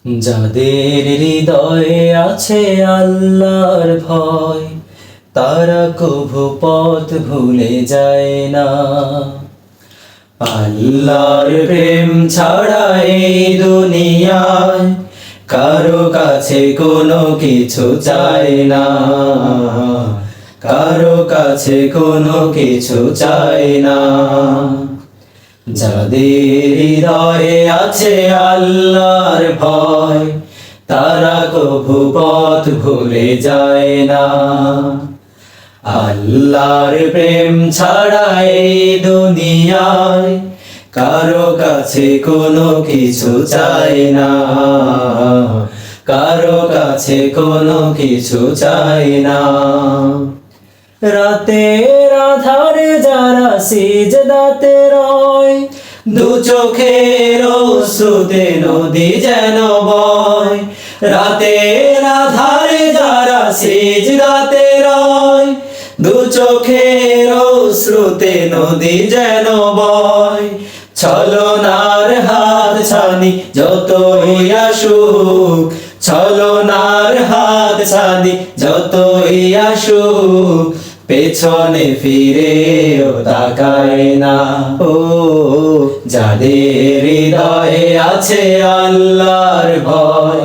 যাদের হৃদয়ে আছে আল্লাহর ভয়, তারা কভু পথ ভুলে যায় না। আল্লাহর প্রেম ছাড়া এই দুনিয়ায় কারো কাছে কোনো কিছু চায় না, কারো কাছে কোনো কিছু চায় না। যাদের হৃদয়ে আছে আল্লাহর ভয়, তারা কভু পথ ভুলে যায় না। আল্লাহর প্রেম ছাড়া এই দুনিয়ায় কারো কাছে কোনো কিছু চায় না, কারো কাছে কোনো কিছু চায় না। রাতের আধারে যারা সিজদাতে রয়, দু চোখের অশ্রুতে নদী যেন বয়। রাতের আধারে যারা সিজদাতে রয়, দু চোখের অশ্রুতে নদী যেন বয়। ছলনার হাত ছানি যতই আসুক, ছলনার হাত ছানি যতই আসুক, পেছনে ফিরেও তাকায় না। ও যাদের হৃদয়ে আছে আল্লাহর ভয়,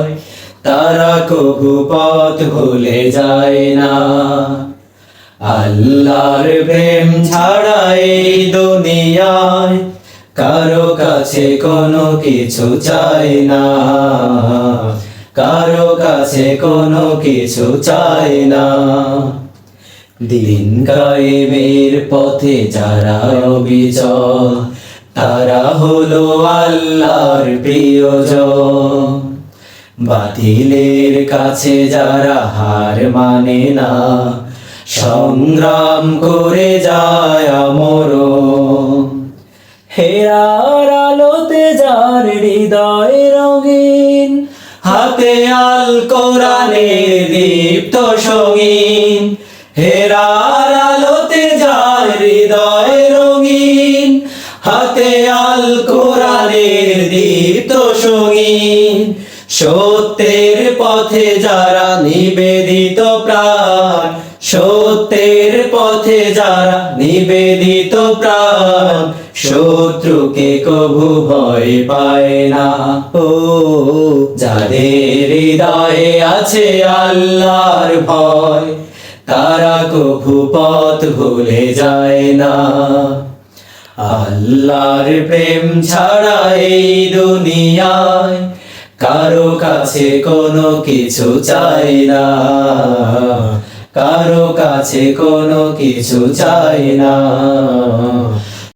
তারা কভু পথ ভুলে যায় না। আল্লাহর প্রেম ছাড়া এই দুনিয়ায় কারো কাছে কোনো কিছু চায় না, কারো কাছে কোনো কিছু চায় না। দিন কায়েমের পথে যারা অবিচল, তারা হলো আল্লাহর প্রিয়জন। বাতিলের কাছে যারা হার মানে না, সংগ্রাম করে যায় আমরণ। হেরার আলোতে যার হৃদয় রঙিন, হাতে আল কোরআনের দীপ্ত সঙ্গীন। হেরার আলোতে যার হৃদয় রঙিন, হাতে আল কোরআনের দীপ্ত সঙ্গীন। সত্যের পথে যারা নিবেদিত প্রাণ, সত্যের পথে যারা নিবেদিত প্রাণ, শত্রুকে কভু ভয় পায় না। ও যাদের হৃদয়ে আছে আল্লাহর ভয়, তারা কভু পথ ভুলে যায় না। আল্লাহর প্রেম ছাড়া এই দুনিয়ায় কারো কাছে কোনো কিছু চায় না, কারো কাছে কোনো কিছু চায় না।